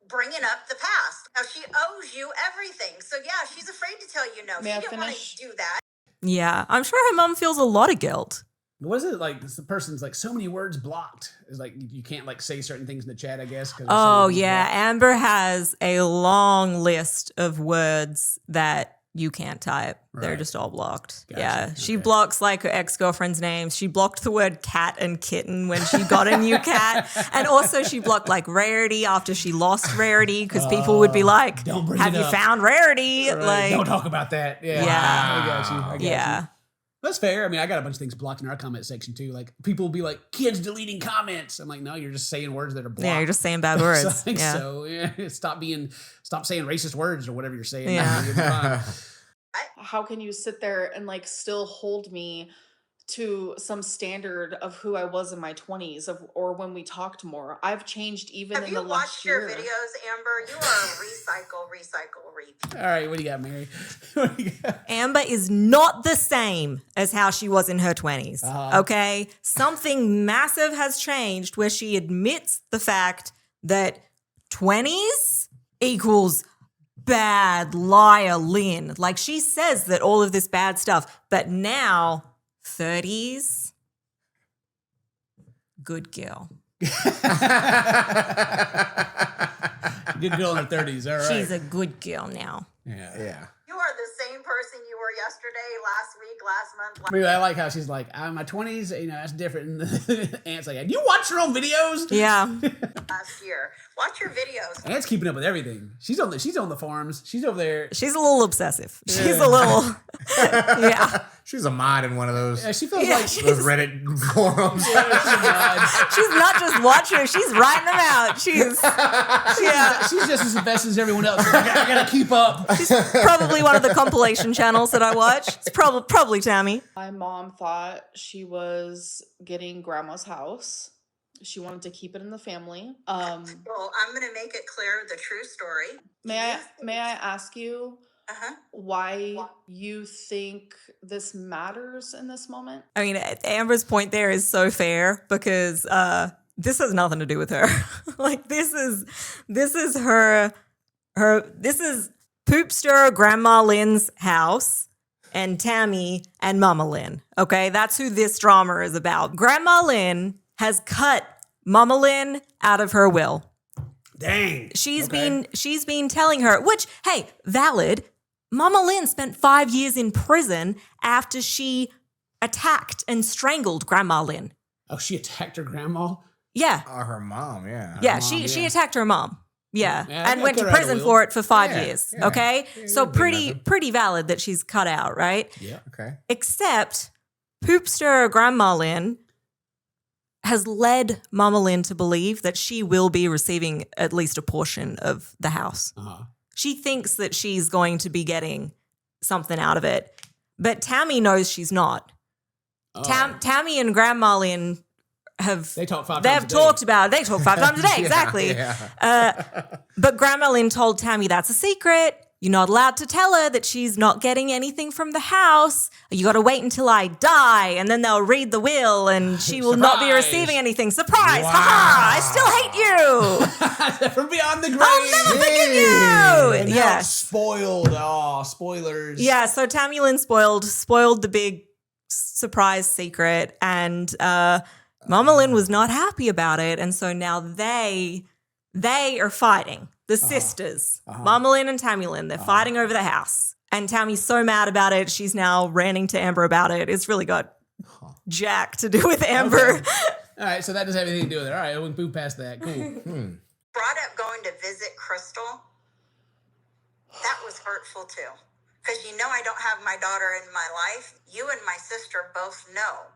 bringing up the past. Now she owes you everything. So yeah, she's afraid to tell you no. May she I didn't want to do that. Yeah, I'm sure her mom feels a lot of guilt. What is it like? The person's like so many words blocked. It's like you can't like say certain things in the chat, I guess. Oh yeah, blocked. Amber has a long list of words that you can't type. Right. They're just all blocked. Gotcha. Yeah, she blocks like her ex-girlfriend's names. She blocked the word cat and kitten when she got a new cat, and also she blocked like Rarity after she lost Rarity because people would be like, "Don't bring have it you up. found Rarity?" Right. Like, don't talk about that. Yeah, yeah. I got you. Yeah. That's fair. I mean, I got a bunch of things blocked in our comment section too. Like people will be like, "Kids deleting comments." I'm like, "No, you're just saying words that are blocked." Yeah, you're just saying bad words. So I think yeah. so. Yeah. Stop saying racist words or whatever you're saying. Yeah. How can you sit there and like still hold me to some standard of who I was in my 20s or when we talked more? I've changed even in the last year. Have you watched your videos, Amber? You are repeat. All right, what do you got, Mary? What do you got? Amber is not the same as how she was in her 20s. Okay? Something massive has changed where she admits the fact that 20s equals bad liar Lynn. Like she says that all of this bad stuff, but now 30s, good girl. Good girl in her 30s, all right. She's a good girl now. Yeah. You are the same person you were yesterday, last week, last month. I like how she's like, I'm in my 20s, that's different. And Aunt's like, do you watch your own videos? Yeah. Last year. Watch your videos. Aunt's keeping up with everything. She's on the forums. She's over there. She's a little obsessive. She's a little, yeah. She's a mod in one of those. Yeah, she feels like those Reddit forums. She's not just watching, she's writing them out. She's just as invested as everyone else. I gotta keep up. She's probably one of the compilation channels that I watch. It's probably Tammy. My mom thought she was getting grandma's house. She wanted to keep it in the family. Well, I'm going to make it clear the true story. May I ask you why you think this matters in this moment? I mean, Amber's point there is so fair because this has nothing to do with her. Like this is Poopster Grandma Lynn's house and Tammy and Mama Lynn. Okay, that's who this drama is about. Grandma Lynn has cut Mama Lynn out of her will. Dang. She's been telling her, which, hey, valid. Mama Lynn spent 5 years in prison after she attacked and strangled Grandma Lynn. Oh, she attacked her grandma? Yeah. Her mom, yeah. Yeah, she attacked her mom. Yeah. Yeah, and went to cut her out of prison will. for it for 5 years. Yeah. Okay? Yeah, So that'd be pretty valid that she's cut out, right? Yeah. Okay. Except Poopster Grandma Lynn has led Mama Lynn to believe that she will be receiving at least a portion of the house. She thinks that she's going to be getting something out of it. But Tammy knows she's not. Tammy and Grandma Lynn They talk 5 times They've a day. talked about it. They talk 5 times a day, exactly. Yeah. But Grandma Lynn told Tammy that's a secret. You're not allowed to tell her that she's not getting anything from the house. You got to wait until I die, and then they'll read the will, and she will not be Surprise. receiving anything. Surprise! Wow. Ha-ha! I still hate you. From beyond the grave. I'll never forget And you. now Yes. it's spoiled. Oh, spoilers. Yeah. So Tammy Lynn spoiled the big surprise secret, and Mama Lynn was not happy about it, and so now they are fighting. The sisters, Mama Lynn and Tammy Lynn, they're fighting over the house. And Tammy's so mad about it, she's now ranting to Amber about it. It's really got jack to do with Amber. Okay. All right, so that does have anything to do with it. All right, we can move past that. Cool. Brought up going to visit Crystal. That was hurtful too. Because I don't have my daughter in my life. You and my sister both know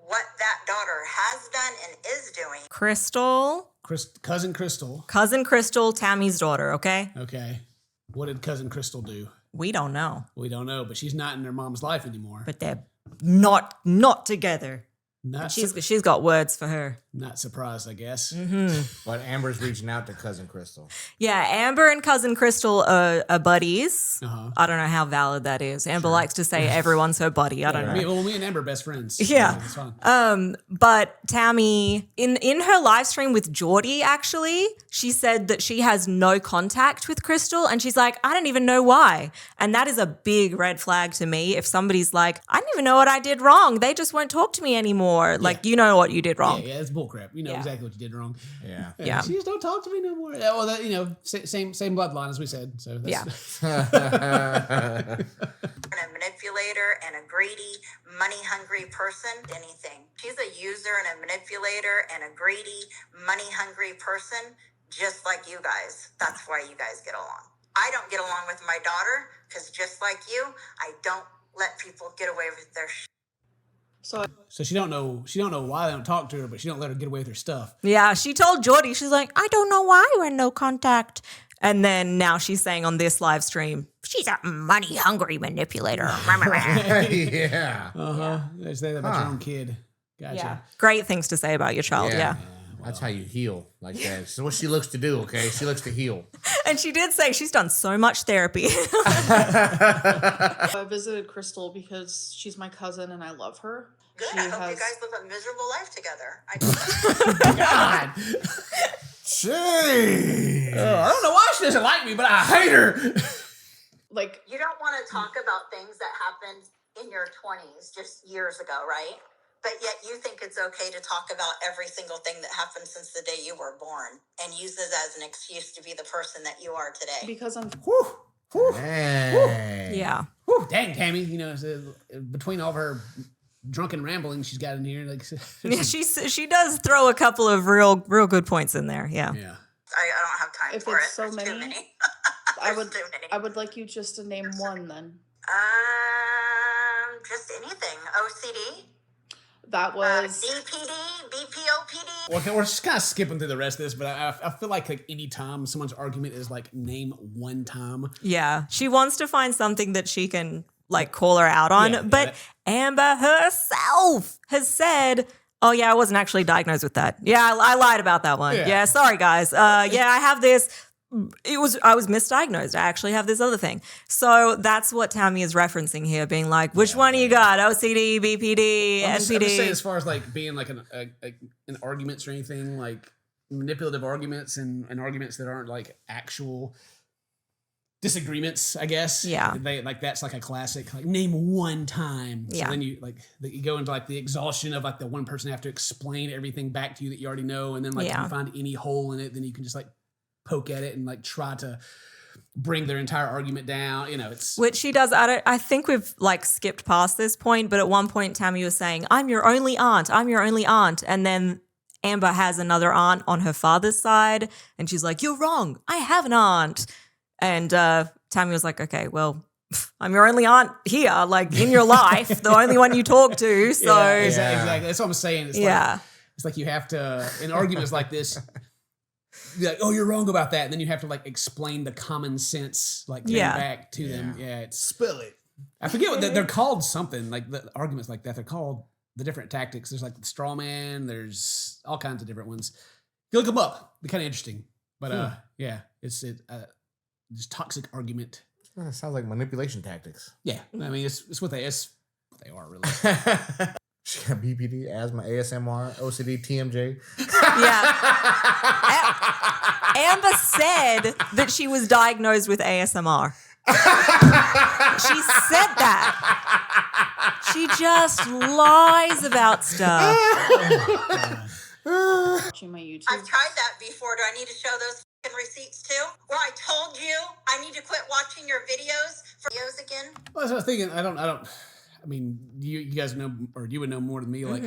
what that daughter has done and is doing. Crystal. Cousin Crystal. Cousin Crystal, Tammy's daughter, okay? Okay. What did Cousin Crystal do? We don't know. We don't know, but she's not in her mom's life anymore. But they're not together. Not She's got words for her. not surprised, I guess. But Amber's reaching out to Cousin Crystal. Yeah, Amber and Cousin Crystal are buddies. Uh-huh. I don't know how valid that is. Amber likes to say everyone's her buddy. I don't know. Me and Amber are best friends. Yeah. It's fine. But Tammy, in her live stream with Geordie, actually, she said that she has no contact with Crystal, and she's like, I don't even know why. And that is a big red flag to me. If somebody's like, I didn't even know what I did wrong. They just won't talk to me anymore. Like, you know what you did wrong. Yeah, it's bullcrap. You know exactly what you did wrong. Yeah. Yeah. She just don't talk to me no more. Yeah, well, same bloodline as we said. So that's, And a manipulator and a greedy, money-hungry person, anything. She's a user and a manipulator and a greedy, money-hungry person, just like you guys. That's why you guys get along. I don't get along with my daughter because just like you, I don't let people get away with their So she don't know why they don't talk to her, but she don't let her get away with her stuff. Yeah, she told Jordy, she's like, I don't know why we're in no contact. And then now she's saying on this live stream, she's a money hungry manipulator. Yeah. They say that about your own kid. Gotcha. Yeah. Great things to say about your child. Yeah. That's how you heal like that. This is what she looks to do, okay? She looks to heal. And she did say she's done so much therapy. I visited Crystal because she's my cousin and I love her. Good. She I hope you has- guys live a miserable life together. God. Jeez. I don't know why she doesn't like me, but I hate her. Like, You don't want to talk about things that happened in your 20s, just years ago, right? But yet you think it's okay to talk about every single thing that happened since the day you were born and use this as an excuse to be the person that you are today. because I'm Dang. Yeah. Whew, dang, Tammy. You know, between all of her drunken rambling she's got in here, like, Yeah, she does throw a couple of real good points in there. Yeah. yeah. I don't have time If for it's it. so There's too many, many. I There's would too many. I would like you just to name one then. Just anything. OCD, That was BPD, BPOPD. Well, okay, we're just kind of skipping through the rest of this, but I feel like any time someone's argument is like name one time. Yeah. She wants to find something that she can like call her out on. Yeah, but Amber herself has said, oh yeah, I wasn't actually diagnosed with that. Yeah, I lied about that one. Yeah. Yeah, sorry guys. Yeah, I have this. I was misdiagnosed. I actually have this other thing. So that's what Tammy is referencing here, being like, which one you got? OCD, BPD, I'm just saying, NPD. as far as like being like an arguments or anything, like manipulative arguments and arguments that aren't like actual disagreements, I guess. Yeah. They like that's like a classic. Like name one time. So Yeah. then you you go into like the exhaustion of like the one person have to explain everything back to you that you already know, and then like if Yeah. you find any hole in it, then you can just like poke at it and like try to bring their entire argument down. You know, it's Which she does. I think we've like skipped past this point, but at one point Tammy was saying, I'm your only aunt. I'm your only aunt. And then Amber has another aunt on her father's side. And she's like, you're wrong. I have an aunt. And Tammy was like, okay, well, I'm your only aunt here, like in your life, the only one you talk to. So yeah, exactly. That's what I'm saying. It's yeah. like, it's like you have to, in arguments like this, you're like, oh, you're wrong about that. And then you have to like explain the common sense, like thing Yeah. back to them. Yeah, it's Spill it. I forget what they're called. Something like the arguments like that. They're called the different tactics. There's like the straw man. There's all kinds of different ones. You look them up. They're kind of interesting. But yeah, it's just toxic argument. Sounds like manipulation tactics. Yeah, I mean it's what they are really. She got BPD, asthma, ASMR, OCD, TMJ. Yeah. Amber said that she was diagnosed with ASMR. She said that. She just lies about stuff. watching my YouTube. I've tried that before. Do I need to show those fucking receipts too? Where I told you I need to quit watching your videos for videos again? Well, that's what I was thinking. I mean, you guys know, or you would know more than me. Like,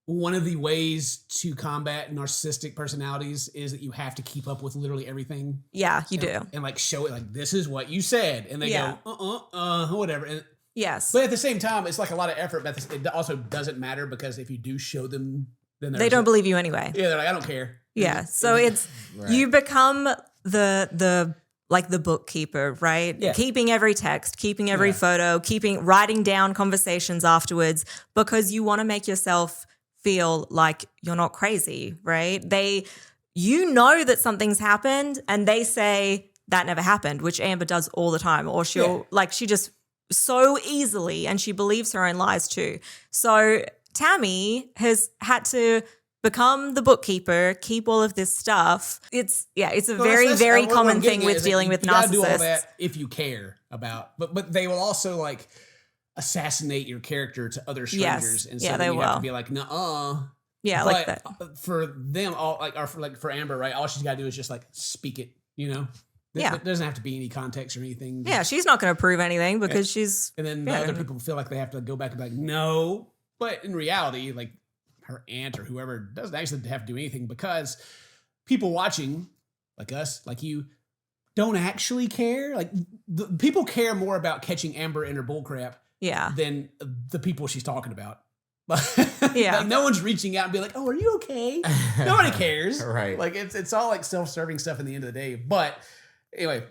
one of the ways to combat narcissistic personalities is that you have to keep up with literally everything. Yeah, you do. And like show it, like, this is what you said. And they Yeah. go, whatever. And, Yes. but at the same time, it's like a lot of effort, but it also doesn't matter because if you do show them, then They don't believe you anyway. Yeah, they're like, I don't care. Yeah. So it's you become the like the bookkeeper, right? Yeah. Keeping every text, keeping every photo, writing down conversations afterwards because you want to make yourself feel like you're not crazy, right? You know that something's happened and they say that never happened, which Amber does all the time, or she'll she just so easily, and she believes her own lies too. So Tammy has had to become the bookkeeper, keep all of this stuff. It's a very what common I'm thing getting at with is that dealing with you gotta do all narcissists. that if you care about, but they will also like assassinate your character to other strangers, and so yeah, then they you have will. to be like, nuh-uh. Yeah, But like that. for them, all like, or for Amber, right? All she's got to do is just like speak it, you know. Yeah. There doesn't have to be any context or anything. Yeah, she's not going to prove anything because she's And then the other people feel like they have to go back and be like, no. But in reality, like her aunt or whoever doesn't actually have to do anything because people watching, like us, like you, don't actually care. Like people care more about catching Amber in her bullcrap yeah. than the people she's talking about. Yeah. Like, no one's reaching out and be like, "Oh, are you okay?" Nobody cares. Right. Like it's all like self-serving stuff in the end of the day. But anyway,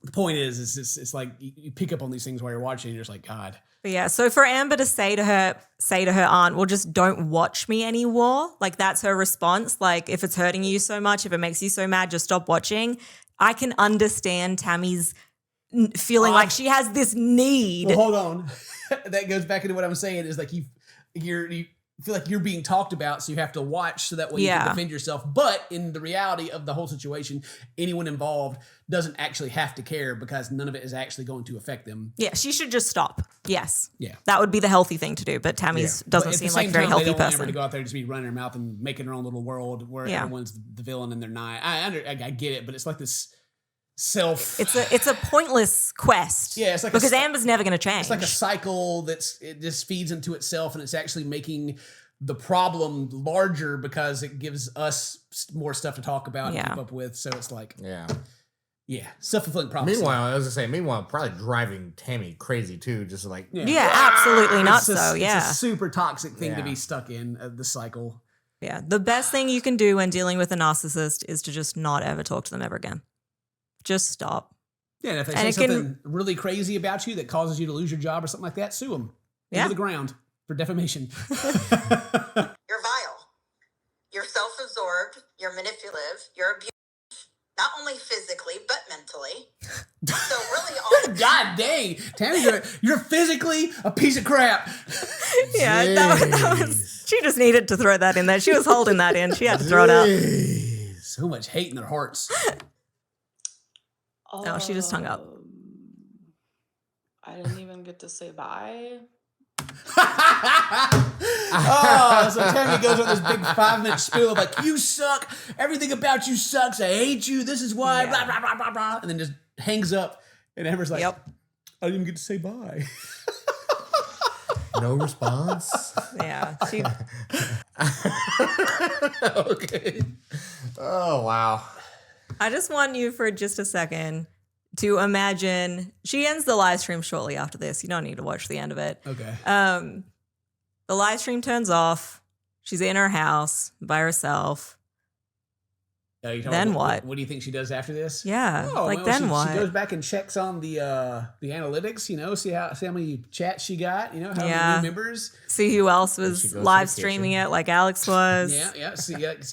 the point is it's like you pick up on these things while you're watching and you're just like, God. But yeah, so for Amber to say to her aunt, well, just don't watch me anymore. Like that's her response. Like if it's hurting you so much, if it makes you so mad, just stop watching. I can understand Tammy's feeling like she has this need. Well, hold on. That goes back into what I'm saying is like you feel like you're being talked about, so you have to watch so that way you can defend yourself. But in the reality of the whole situation, anyone involved doesn't actually have to care because none of it is actually going to affect them. Yeah, she should just stop. Yes. Yeah. That would be the healthy thing to do, but Tammy's doesn't seem like a very healthy they don't want Amber person. to go out there and just be running her mouth and making her own little world where everyone's the villain and they're not. I get it, but it's like this It's a pointless quest. Yeah, it's like because Amber's never going to change. It's like a cycle it just feeds into itself, and it's actually making the problem larger because it gives us more stuff to talk about and keep up with. So it's like, self-fulfilling prophecy. Meanwhile, probably driving Tammy crazy too. Just like, absolutely not so. Yeah, it's a super toxic thing to be stuck in the cycle. Yeah, the best thing you can do when dealing with a narcissist is to just not ever talk to them ever again. Just stop. Yeah, and if they say something really crazy about you that causes you to lose your job or something like that, sue them into the ground for defamation. You're vile. You're self-absorbed. You're manipulative. You're abusive. Not only physically, but mentally. So really all... God dang. Tammy, you're physically a piece of crap. Yeah, that was... She just needed to throw that in there. She was holding that in. She had to throw it out. So much hate in their hearts. No, she just hung up. I didn't even get to say bye. So Tammy goes on this big 5-minute spiel of like, you suck, everything about you sucks, I hate you, this is why, blah, blah, blah, blah, blah, and then just hangs up, and Amber's like, I didn't even get to say bye. No response? Yeah. Okay. Oh, wow. I just want you for just a second to imagine, she ends the live stream shortly after this. You don't need to watch the end of it. Okay. The live stream turns off. She's in her house by herself. Then what? What do you think she does after this? Yeah. She what? She goes back and checks on the analytics, see how many chats she got, how many new members. See who else was live streaming it like Alex was. Yeah.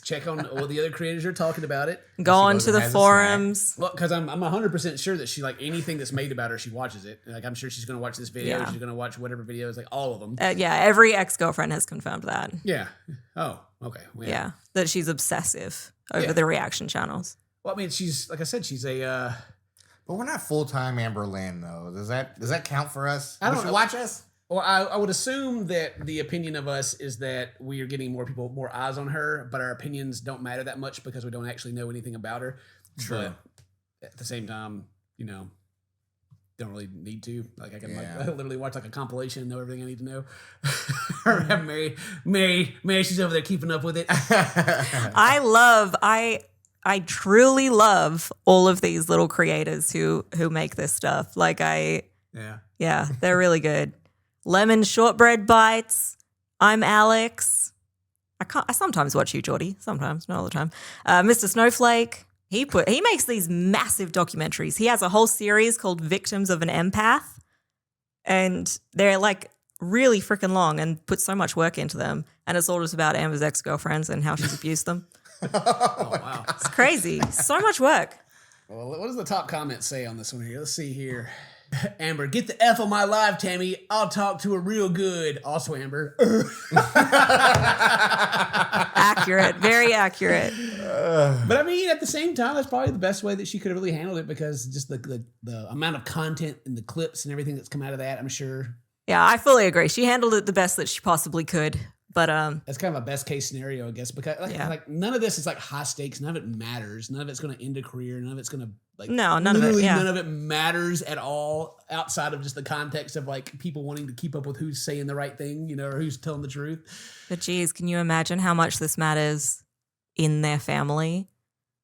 Check on what the other creators are talking about it. Go on to the forums. Well, because I'm 100% sure that she, like, anything that's made about her, she watches it. Like, I'm sure she's going to watch this video. Yeah. She's going to watch whatever videos, like all of them. Every ex-girlfriend has confirmed that. Yeah. Oh, okay. Well, yeah. That she's obsessive over the reaction channels. Well, I mean, she's, like I said, she's a... But we're not full-time Amberlynn, though. Does that count for us? I don't know. Watch us? Well, I would assume that the opinion of us is that we are getting more eyes on her, but our opinions don't matter that much because we don't actually know anything about her. True. But at the same time, don't really need to. Like, I can I literally watch like a compilation and know everything I need to know. Or have Mary, she's over there keeping up with it. I truly love all of these little creators who make this stuff. Like yeah, they're really good. Lemon Shortbread Bites. I'm Alex. I sometimes watch you, Geordie. Sometimes, not all the time. Mr. Snowflake. He makes these massive documentaries. He has a whole series called Victims of an Empath. And they're like really freaking long and put so much work into them. And it's all just about Amber's ex-girlfriends and how she's abused them. Oh, wow. It's crazy. So much work. Well, what does the top comment say on this one here? Let's see here. Amber, get the F on my live, Tammy. I'll talk to her real good. Also, Amber. Accurate. Very accurate. But I mean, at the same time, that's probably the best way that she could have really handled it because just the amount of content and the clips and everything that's come out of that, I'm sure. Yeah, I fully agree. She handled it the best that she possibly could. But that's kind of a best case scenario, I guess, because like none of this is like high stakes. None of it matters. None of it's going to end a career. None of it's going to none of it matters at all outside of just the context of like people wanting to keep up with who's saying the right thing, or who's telling the truth. But geez, can you imagine how much this matters in their family?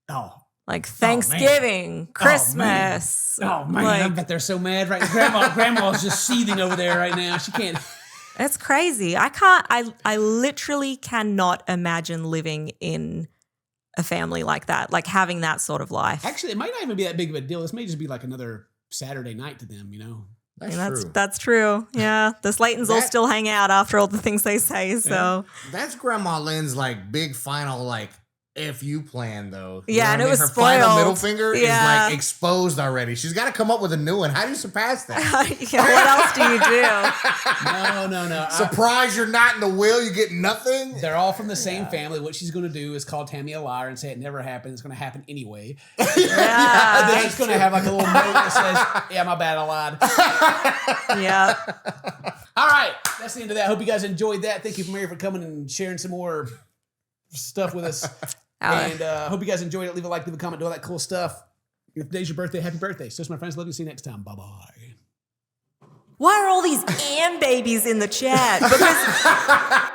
Oh. Like Thanksgiving, Christmas. Oh man, I bet they're so mad right now. Grandma's just seething over there right now. She can't. It's crazy. I literally cannot imagine living in a family like that, like having that sort of life. Actually, it might not even be that big of a deal. This may just be like another Saturday night to them, That's true. Yeah. The Slaytons all still hang out after all the things they say. So that's Grandma Lynn's like big final like FU plan though. Yeah, and it was her spoiled. final middle finger is Yeah. like exposed already. She's got to come up with a new one. How do you surpass that? yeah, what else do you do? No. Surprise, you're not in the will. You get nothing. They're all from the same family. What she's going to do is call Tammy a liar and say it never happened. It's going to happen anyway. And then she's going to have like a little note that says, yeah, my bad, I lied. Yeah. All right. That's the end of that. Hope you guys enjoyed that. Thank you, Mary, for coming and sharing some more stuff with us. And hope you guys enjoyed it. Leave a like, leave a comment, do all that cool stuff. If today's your birthday, happy birthday. So, my friends, love you. See you next time. Bye-bye. Why are all these Am babies in the chat? Because